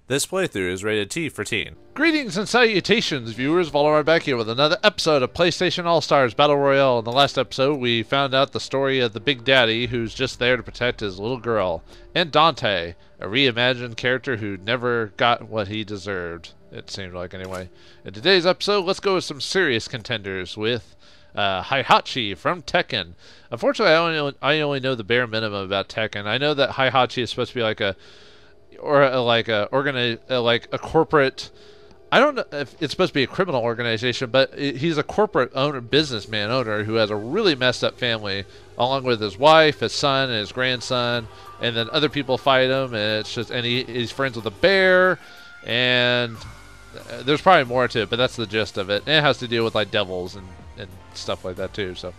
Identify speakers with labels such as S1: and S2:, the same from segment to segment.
S1: This playthrough is rated T for teen.
S2: Greetings and salutations, viewers. Vauldemare back here with another episode of PlayStation All-Stars Battle Royale. In the last episode, we found out the story of the Big Daddy who's just there to protect his little girl, and Dante, a reimagined character who never got what he deserved, it seemed like anyway. In today's episode, let's go with some serious contenders with Heihachi from Tekken. Unfortunately, I only know the bare minimum about Tekken. I know that Heihachi is supposed to be like a corporate. I don't know if it's supposed to be a criminal organization, but he's a corporate owner, businessman owner who has a really messed up family, along with his wife, his son, and his grandson, and then other people fight him, and it's just, and he's friends with a bear, and there's probably more to it, but that's the gist of it. And it has to deal with like devils and stuff like that too. So,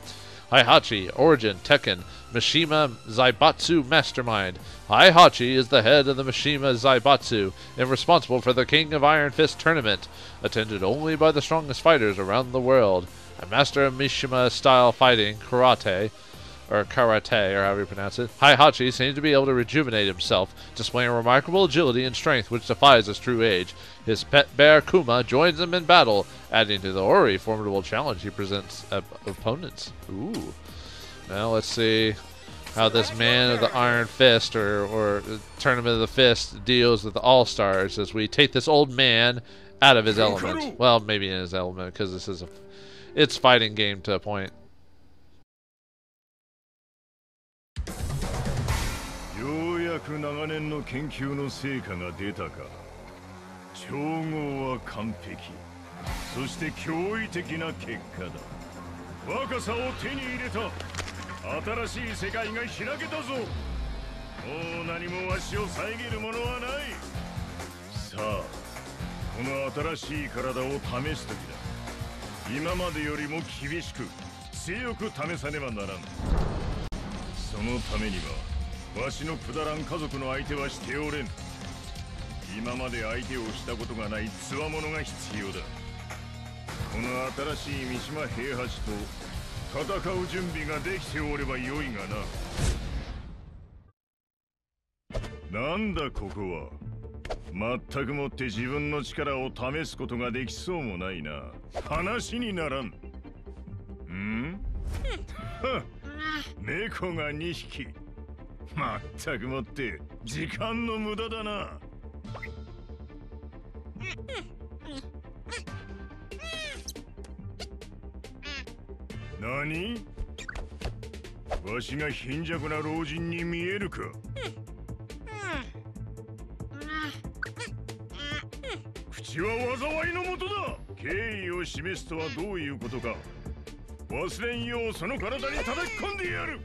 S2: Heihachi, Origin, Tekken, Mishima Zaibatsu Mastermind. Heihachi is the head of the Mishima Zaibatsu and responsible for the King of Iron Fist tournament, attended only by the strongest fighters around the world. A master of Mishima-style fighting, karate, or however you pronounce it, Heihachi seems to be able to rejuvenate himself, displaying remarkable agility and strength which defies his true age. His pet bear Kuma joins him in battle, adding to the already formidable challenge he presents opponents. Ooh. Now let's see how this man of the Iron Fist or Tournament of the Fist deals with the All-Stars as we take this old man out of his element. Well, maybe in his element, because this is it's fighting game to a point.
S3: 長年の研究の成果が出たか。調合は完璧。そして驚異的な結果だ。若さを手に入れた。新しい世界が開けたぞ。もう何もわしを遮るものはない。さあ、この新しい体を試す時だ。今までよりも厳しく、強く試さねばならん。そのためには。 わしのくだらん家族の相手はしておれん。今まで相手をしたことがないつわものが必要だ。この新しい三島平八と戦う準備ができておればよいがな。なんだここは。まったくもって自分の力を試すことができそうもないな。話にならん。ん？猫が2匹。 まったくもって時間の無駄だな。何？わしが貧弱な老人に見えるか？口は災いのもとだ。敬意を示すとはどういうことか。忘れんようその体に叩き込んでやる。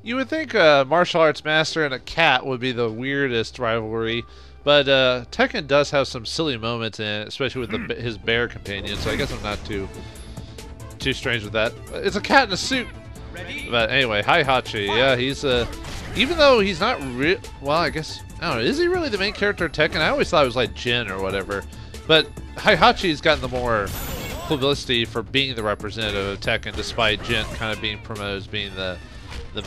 S2: You would think a martial arts master and a cat would be the weirdest rivalry, but Tekken does have some silly moments in it, especially with his bear companion, so I guess I'm not too strange with that. It's a cat in a suit! But anyway, Heihachi, yeah, he's even though he's not well, I guess, I don't know, is he really the main character of Tekken? I always thought it was like Jin or whatever, but Heihachi's gotten the more publicity for being the representative of Tekken, despite Jin kind of being promoted as being the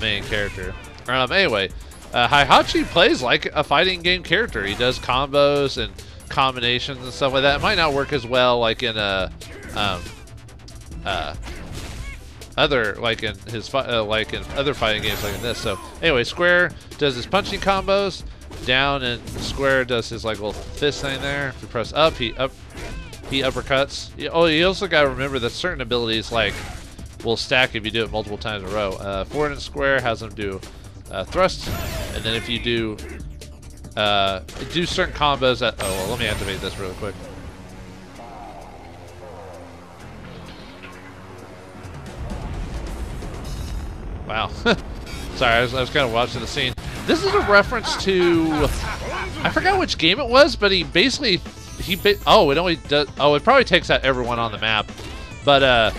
S2: main character. Anyway, Heihachi plays like a fighting game character. He does combos and combinations and stuff like that. It might not work as well like in other other fighting games like in this. So anyway, Square does his punching combos. Down and Square does his like little fist thing there. If you press up, he uppercuts. Oh, you also gotta remember that certain abilities like will stack if you do it multiple times in a row. Forward and square has them do thrust, and then if you do certain combos that, oh well, let me activate this really quick. Wow, sorry, I was kind of watching the scene. This is a reference to, I forgot which game it was, but oh, it only does, oh, it probably takes out everyone on the map, but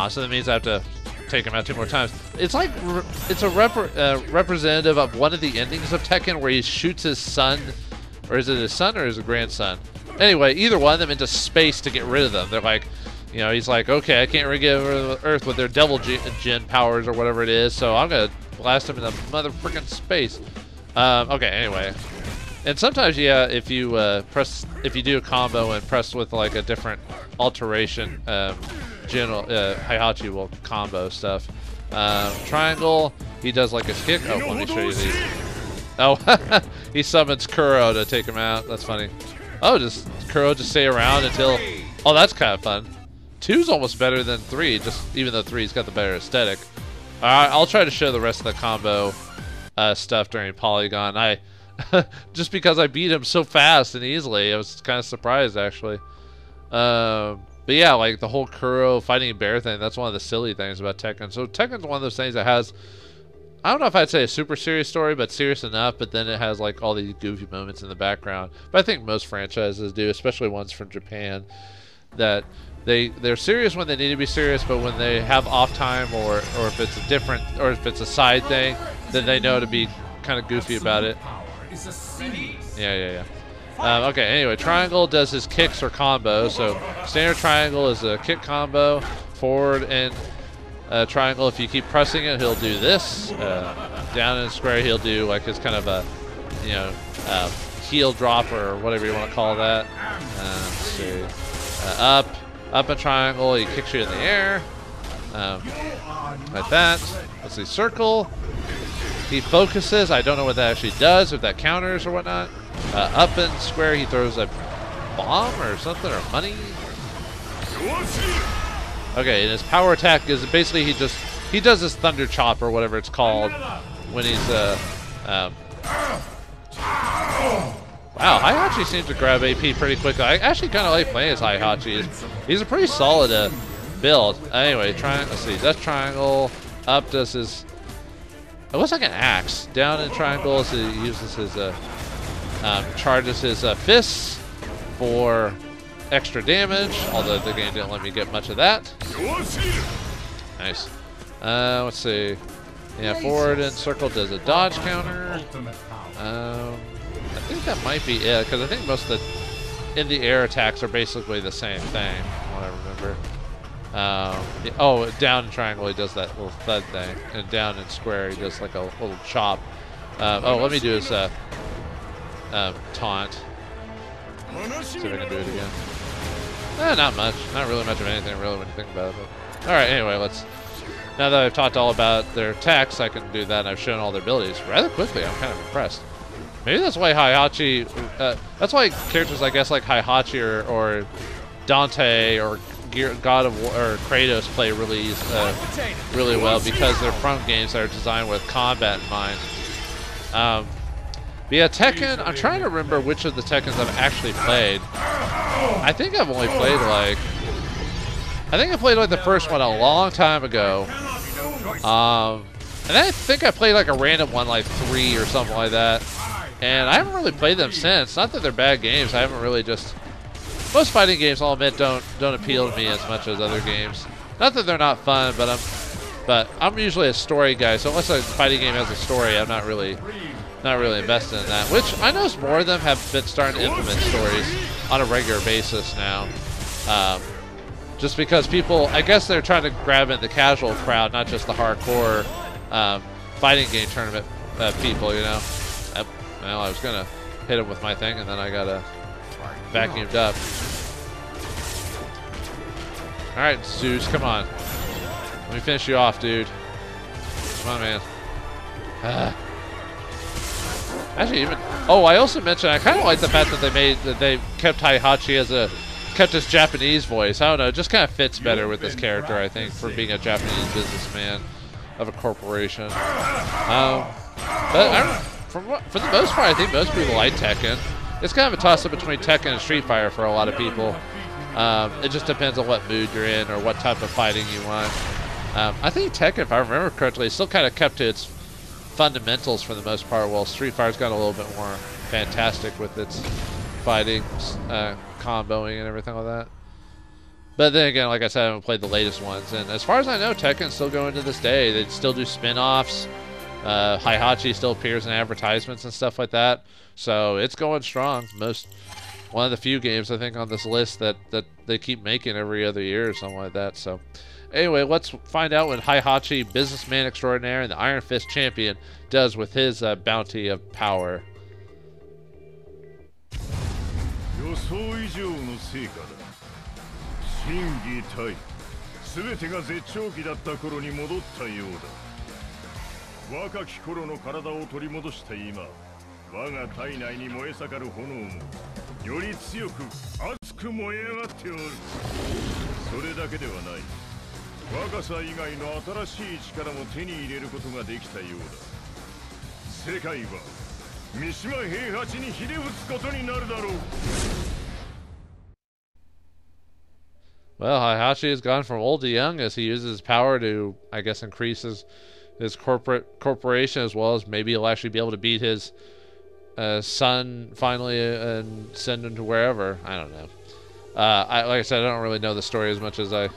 S2: so that means I have to take him out 2 more times. It's like, it's a representative of one of the endings of Tekken where he shoots his son, or is it his son or his grandson? Anyway, either one of them into space to get rid of them. They're like, you know, he's like, okay, I can't really get rid of the Earth with their devil Jin powers or whatever it is, so I'm gonna blast him into mother frickin' space. Okay, anyway. And sometimes, yeah, if you do a combo and press with like a different alteration, Heihachi will combo stuff. Triangle, he does like his kick. Oh, let me show you these. Oh, he summons Kuro to take him out. That's funny. Oh, just Kuro just stay around until. Oh, that's kind of fun. 2's almost better than 3, just even though 3's got the better aesthetic. I'll try to show the rest of the combo stuff during Polygon. Just because I beat him so fast and easily, I was kind of surprised actually. But yeah, like the whole Kuro fighting a bear thing, that's one of the silly things about Tekken. So Tekken's one of those things that has, I don't know if I'd say a super serious story, but serious enough, but then it has like all these goofy moments in the background. But I think most franchises do, especially ones from Japan, that they're serious when they need to be serious, but when they have off time or if it's a different, or if it's a side thing, then they know to be kind of goofy about it. Yeah. Okay, anyway, triangle does his kicks or combos. So standard triangle is a kick combo. Forward and triangle, if you keep pressing it, he'll do this. Down and square, he'll do like his kind of a, heel drop or whatever you want to call that. Let's see. Up a triangle, he kicks you in the air. Like that. Let's see, circle. He focuses. I don't know what that actually does, if that counters or whatnot. Up and square, he throws a bomb or something, or money. Okay, and his power attack is basically he does his thunder chop or whatever it's called when he's wow, Heihachi seems to grab AP pretty quickly. I actually kind of like playing as Heihachi. He's a pretty solid build. Anyway, let's see, that's triangle. Up does his, it looks like an axe. Down in triangle, so he uses his, charges his fists for extra damage, although the game didn't let me get much of that. Nice. Let's see. Yeah, forward and circle does a dodge counter. I think that might be it, because I think most of the in the air attacks are basically the same thing, from what I remember. Oh, down in triangle he does that little thud thing, and down in square he does like a little chop. Oh, let me do his taunt. See if I can do it again. Not much. Not really much of anything, really, when you think about it. But. Alright, anyway, now that I've talked all about their attacks, I can do that, and I've shown all their abilities rather quickly. I'm kind of impressed. Maybe that's why Heihachi, that's why characters, I guess, like Heihachi or Dante or God of War or Kratos play really well, because they're from games that are designed with combat in mind. But yeah, Tekken, I'm trying to remember which of the Tekkens I've actually played. I think I've only played like, the first one a long time ago. And I think I played like a random one, like 3 or something like that. And I haven't really played them since. Not that they're bad games. I haven't really just... Most fighting games, I'll admit, don't appeal to me as much as other games. Not that they're not fun, but I'm usually a story guy. So unless a fighting game has a story, I'm not really invested in that. Which I know more of them have been starting to implement stories on a regular basis now. Just because people, I guess they're trying to grab in the casual crowd, not just the hardcore fighting game tournament people, you know. Well, I was going to hit him with my thing, and then I got vacuumed up. All right, Zeus, come on. Let me finish you off, dude. Come on, man. Actually, even... Oh, I also mentioned, I kind of like the fact that they kept Heihachi kept his Japanese voice. I don't know, it just kind of fits better with this character, I think, for being a Japanese businessman of a corporation. But for the most part, I think most people like Tekken. It's kind of a toss-up between Tekken and Street Fighter for a lot of people. It just depends on what mood you're in or what type of fighting you want. I think Tekken, if I remember correctly, still kind of kept to its fundamentals for the most part, while Street Fighter's got a little bit more fantastic with its fighting, comboing, and everything like that. But then again, like I said, I haven't played the latest ones. And as far as I know, Tekken's still going to this day. They still do spin-offs. Heihachi still appears in advertisements and stuff like that. So it's going strong. One of the few games, I think, on this list that they keep making every other year or something like that. So anyway, let's find out when Heihachi, businessman extraordinaire and the Iron Fist champion, does with his bounty of power.
S3: 予想以上の成果だ。心技体、すべてが絶頂期だった頃に戻ったようだ。若き頃の体を取り戻した今、我が体内に燃え盛る炎もより強く熱く燃え上がっておる。それだけではない。若さ以外の新しい力も手に入れることができたようだ。世界は三島平八にひれ伏すことになるだろう。
S2: Well, Heihachi has gone from old to young as he uses his power to, I guess, increase his corporation, as well as maybe he'll actually be able to beat his son finally and send him to wherever. I don't know. Like I said, I don't really know the story as much as I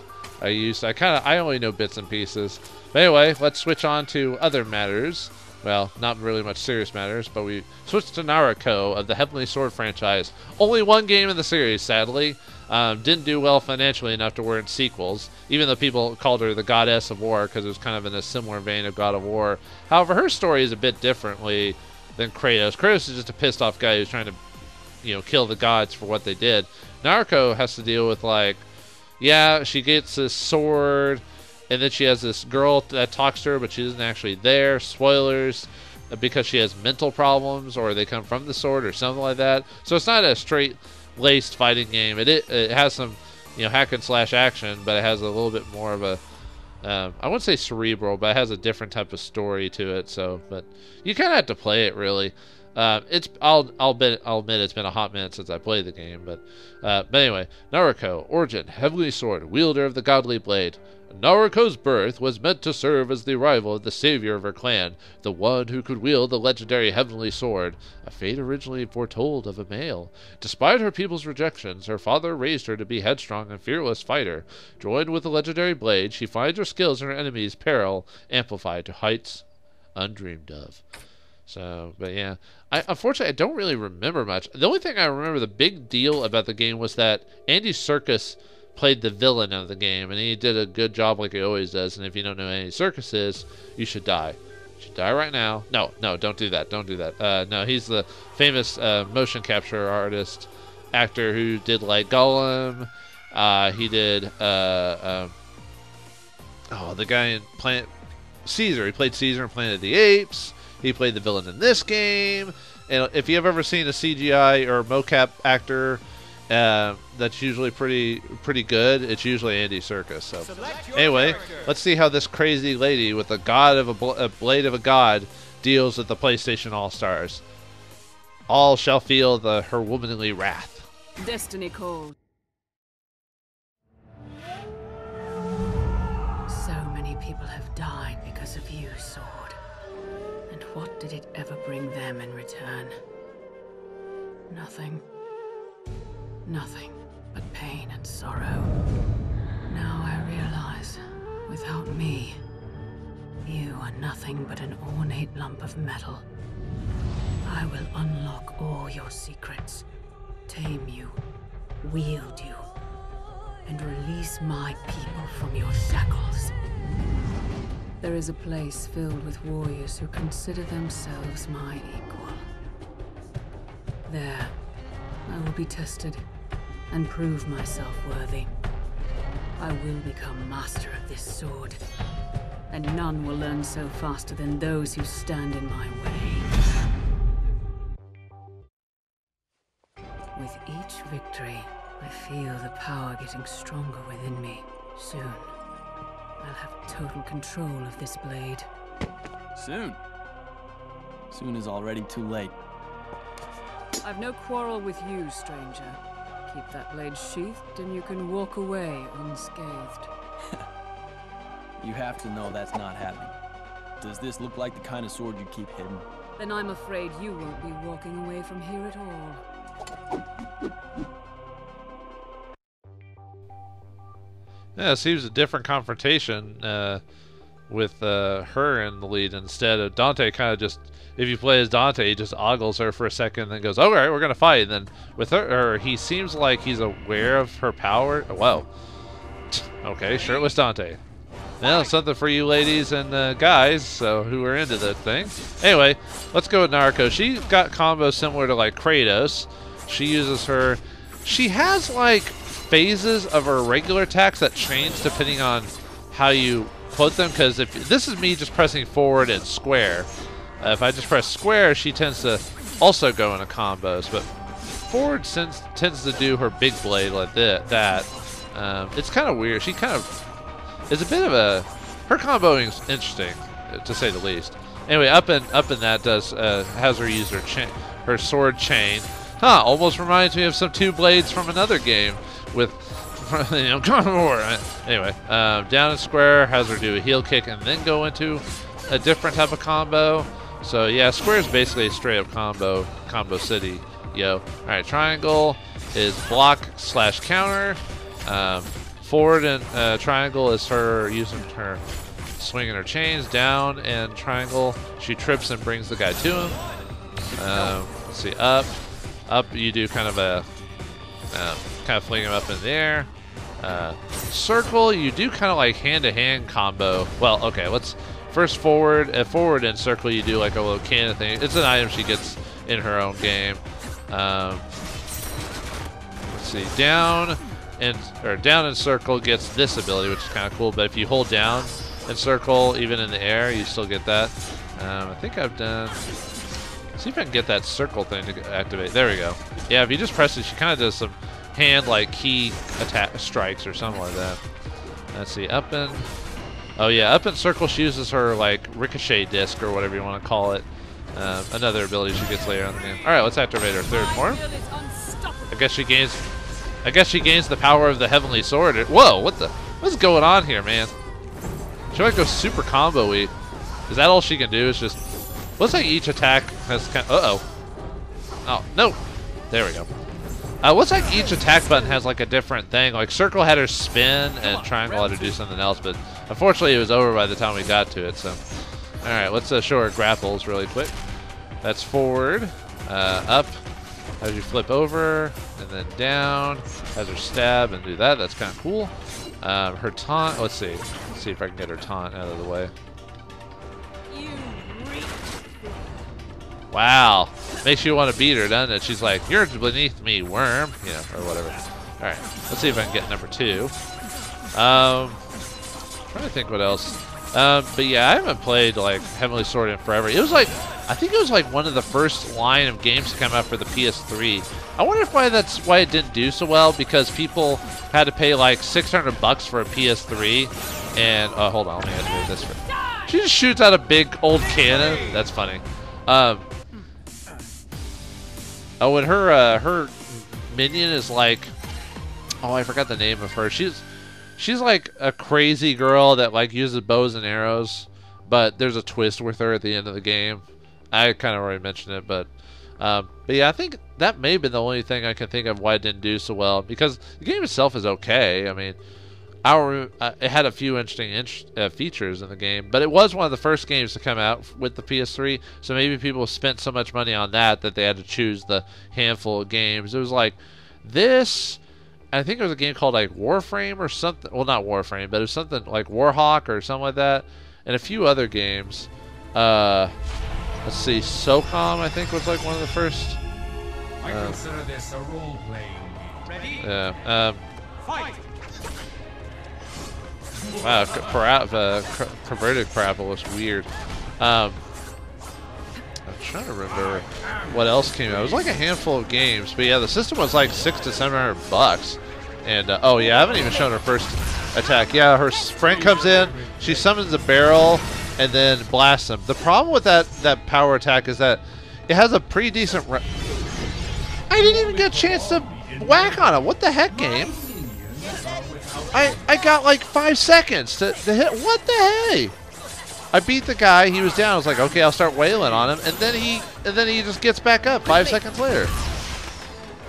S2: used to. I only know bits and pieces. But anyway, let's switch on to other matters. Well, not really much serious matters, but we switched to Nariko of the Heavenly Sword franchise. Only one game in the series, sadly. Didn't do well financially enough to warrant sequels, even though people called her the Goddess of War because it was kind of in a similar vein of God of War. However, her story is a bit differently than Kratos. Kratos is just a pissed off guy who's trying to, kill the gods for what they did. Nariko has to deal with, like, yeah, she gets this sword, and then she has this girl that talks to her, but she isn't actually there. Spoilers, because she has mental problems, or they come from the sword, or something like that. So it's not a straight-laced fighting game. It has some, hack and slash action, but it has a little bit more of a, I wouldn't say cerebral, but it has a different type of story to it. So, but you kind of have to play it, really. I'll admit it's been a hot minute since I played the game, but anyway, Nariko, origin, heavenly sword, wielder of the godly blade. Nariko's birth was meant to serve as the arrival of the savior of her clan, the one who could wield the legendary heavenly sword, a fate originally foretold of a male. Despite her people's rejections, her father raised her to be headstrong and fearless fighter. Joined with the legendary blade, she finds her skills in her enemy's peril, amplified to heights undreamed of. So, but yeah, unfortunately, I don't really remember much. The only thing I remember, the big deal about the game, was that Andy Serkis played the villain of the game, and he did a good job like he always does. And if you don't know who Andy Serkis is, you should die. You should die right now. No, don't do that. Don't do that. No, he's the famous motion capture artist, actor who did like Gollum. He did the guy in Planet Caesar. He played Caesar in Planet of the Apes. He played the villain in this game. And if you've ever seen a CGI or mocap actor that's usually pretty good, it's usually Andy Serkis. So anyway, let's see how this crazy lady with a god of a blade of a god deals with the PlayStation All-Stars. All shall feel her womanly wrath.
S4: Destiny called. So many people have died because of you, Sword. And what did it ever bring them in return? Nothing. Nothing but pain and sorrow. Now I realize, without me, you are nothing but an ornate lump of metal. I will unlock all your secrets, tame you, wield you, and release my people from your shackles. There is a place filled with warriors who consider themselves my equal. There, I will be tested and prove myself worthy. I will become master of this sword, and none will learn so faster than those who stand in my way. With each victory, I feel the power getting stronger within me. Soon, I'll have total control of this blade.
S5: Soon? Soon is already too late.
S4: I've no quarrel with you, stranger. Keep that blade sheathed and you can walk away unscathed.
S5: You have to know that's not happening. Does this look like the kind of sword you keep hidden?
S4: Then I'm afraid you won't be walking away from here at all.
S2: Yeah, it seems a different confrontation with her in the lead instead of Dante. Kind of just, if you play as Dante, he just ogles her for a second and then goes, all right, we're going to fight. And then with her, he seems like he's aware of her power. Well, okay, shirtless Dante. Well, something for you ladies and guys, so who are into that thing. Anyway, let's go with Nariko. She got combos similar to like Kratos. She uses her. She has like phases of her regular attacks that change depending on how you quote them. Because if this is me just pressing forward and square, if I just press square, she tends to also go into combos. But forward tends to do her big blade like that. It's kind of weird. She kind of is a bit of a. Her comboing is interesting, to say the least. Anyway, up and that does has her use her sword chain. Huh? Almost reminds me of some two blades from another game with, you know, more. Anyway, down and square has her do a heel kick and then go into a different type of combo. So yeah, square is basically a straight up combo city. Yo. All right, triangle is block / counter. Forward and triangle is her using her swinging her chains. Down and triangle, she trips and brings the guy to him. Let's see, up you do kind of a fling him up in the air. Circle, you do kind of like hand-to-hand combo. Well, okay, let's first forward and circle. You do like a little cannon thing. It's an item she gets in her own game. Let's see, down and circle gets this ability, which is kind of cool. But if you hold down and circle, even in the air, you still get that. I think I've done. See if I can get that circle thing to activate. There we go. Yeah, if you just press it, she kind of does some hand like key attack strikes or something like that. Let's see, up and circle. She uses her like ricochet disc or whatever you want to call it. Another ability she gets later on in the game. All right, let's activate her third form. I guess she gains the power of the heavenly sword. Whoa, what's going on here, man? She might go super combo-y. Is that all she can do? Is just looks like each attack has kind of, oh no, there we go. Looks like each attack button has like a different thing. Like circle had her spin and triangle had her do something else, but unfortunately it was over by the time we got to it. So, all right, let's show her grapples really quick. That's forward, up, as you flip over, and then down, has her stab and do that. That's kind of cool. Her taunt. Let's see if I can get her taunt out of the way. Wow, makes you want to beat her, doesn't it? She's like, "You're beneath me, worm," you know, or whatever. All right, let's see if I can get number 2. Trying to think what else. But yeah, I haven't played like Heavenly Sword in forever. It was like, I think it was like one of the first line of games to come out for the PS3. I wonder if that's why it didn't do so well, because people had to pay like $600 for a PS3. And hold on, let me activate this. She just shoots out a big old cannon. That's funny. Oh, and her minion is like, oh, I forgot the name of her. She's like a crazy girl that like uses bows and arrows, but there's a twist with her at the end of the game. I kind of already mentioned it, but yeah, I think that may have been the only thing I can think of why it didn't do so well, because the game itself is okay. I mean, it had a few interesting features in the game, but it was one of the first games to come out with the PS3, so maybe people spent so much money on that they had to choose the handful of games. It was like this, I think it was a game called like Warframe or something. Well, not Warframe, but it was something like Warhawk or something like that, and a few other games. Let's see, SOCOM I think was like one of the first.
S6: I consider this a role-playing game. Ready?
S2: Yeah.
S6: Fight!
S2: Wow, converted parappa was weird. I'm trying to remember what else came out. It was like a handful of games, but yeah, the system was like $600 to $700. And oh yeah, I haven't even shown her first attack. Yeah, her friend comes in, she summons a barrel, and then blasts him. The problem with that power attack is that it has a pretty decent. I didn't even get a chance to whack on it. What the heck, game? I got like 5 seconds to hit. What the hey? I beat the guy. He was down. I was like, okay, I'll start wailing on him, and then he just gets back up 5 seconds later.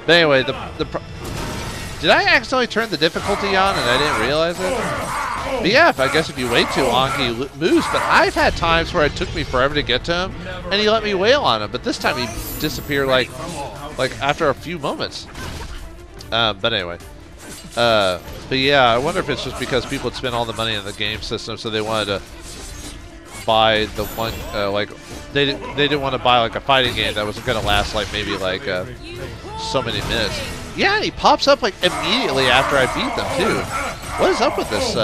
S2: But anyway, did I accidentally turn the difficulty on and I didn't realize it? But yeah, I guess if you wait too long, he moves. But I've had times where it took me forever to get to him, and he let me wail on him. But this time he disappeared like after a few moments. But anyway. But yeah, I wonder if it's just because people had spent all the money in the game system, so they wanted to buy the one like they didn't want to buy like a fighting game that was gonna last like maybe like so many minutes. Yeah, and he pops up like immediately after I beat them too. What is up with this?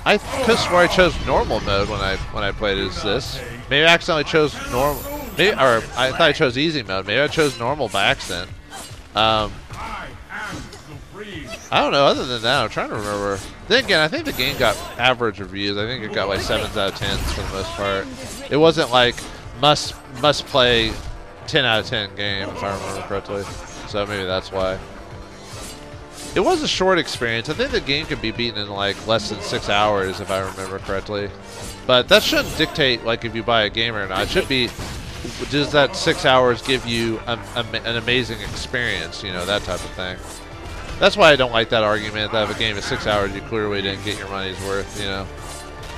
S2: I could have swore I chose normal mode when I played as this. Maybe I accidentally chose normal. Maybe, or I thought I chose easy mode. Maybe I chose normal by accident. I don't know. Other than that, I'm trying to remember. Then again, I think the game got average reviews. I think it got like 7s out of 10s for the most part. It wasn't like must play 10 out of 10 game, if I remember correctly. So maybe that's why. It was a short experience. I think the game could be beaten in like less than 6 hours, if I remember correctly. But that shouldn't dictate like if you buy a game or not. It should be, does that 6 hours give you an amazing experience? You know, that type of thing. That's why I don't like that argument that if a game is 6 hours, you clearly didn't get your money's worth, you know.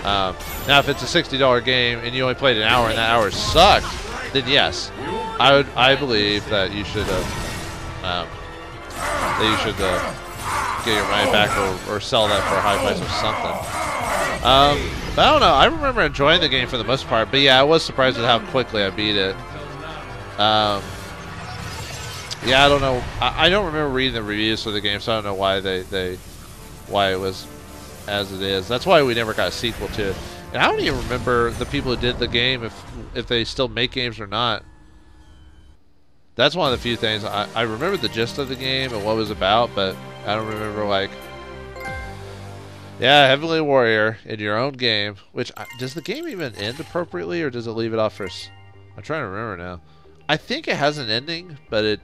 S2: Now, if it's a $60 game and you only played an hour and that hour sucked, then yes, I believe that you should get your money back or sell that for a high price or something. But I don't know. I remember enjoying the game for the most part, but yeah, I was surprised at how quickly I beat it. Yeah, I don't know. I don't remember reading the reviews for the game, so I don't know why why it was as it is. That's why we never got a sequel to it. And I don't even remember the people who did the game, if they still make games or not. That's one of the few things. I remember the gist of the game and what it was about, but I don't remember, like... Yeah, Heavenly Warrior in your own game. Which, does the game even end appropriately, or does it leave it off for... I'm trying to remember now. I think it has an ending, but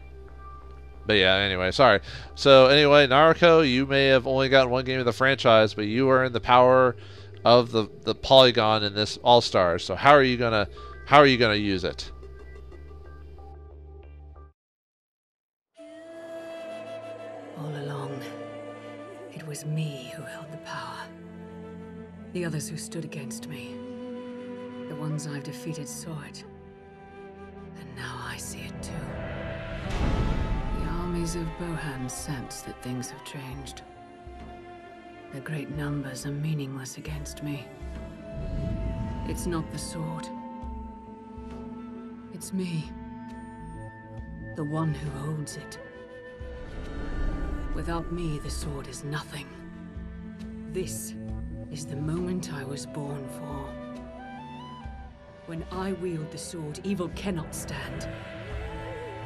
S2: yeah, anyway, sorry. So anyway, Nariko, you may have only gotten one game of the franchise, but you are in the power of the polygon in this All-Stars. So how are you gonna use it?
S4: All along, it was me who held the power. The others who stood against me, the ones I've defeated, saw it. And now I see it too. The armies of Bohan sense that things have changed. Their great numbers are meaningless against me. It's not the sword. It's me. The one who holds it. Without me, the sword is nothing. This is the moment I was born for. When I wield the sword, evil cannot stand.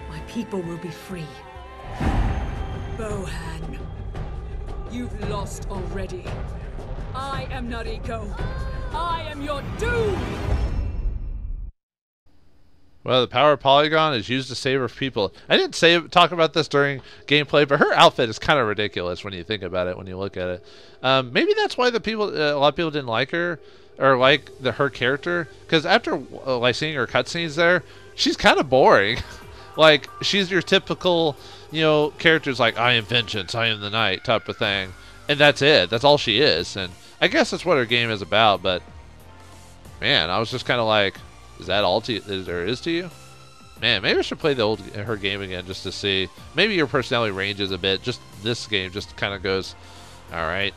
S4: My people will be free. Bohan, you've lost already. I am Nariko. I am your doom!
S2: Well, the power of Polygon is used to save her people. I didn't talk about this during gameplay, but her outfit is kind of ridiculous when you think about it, when you look at it. Maybe that's why a lot of people didn't like her, or like her character, because after like seeing her cutscenes there, she's kind of boring. Like, she's your typical, you know, characters like, I am vengeance, I am the night type of thing. And that's it. That's all she is. And I guess that's what her game is about, but man, I was just kind of like, is that all there is to you? Man, maybe I should play her game again just to see. Maybe your personality ranges a bit. Just this game just kind of goes, all right,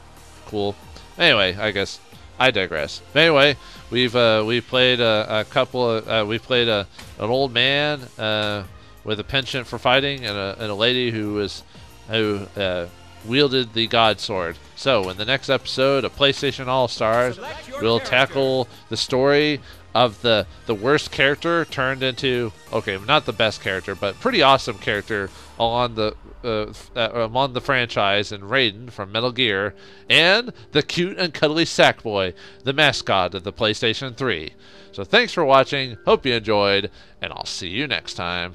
S2: cool. Anyway, I guess I digress. But anyway, we've played a couple of we've played an old man with a penchant for fighting and a lady who wielded the God Sword. So in the next episode of PlayStation All-Stars, we'll tackle the story of the worst character turned into, okay, not the best character, but pretty awesome character on the franchise, and Raiden from Metal Gear, and the cute and cuddly Sackboy, the mascot of the PlayStation 3. So thanks for watching, hope you enjoyed, and I'll see you next time.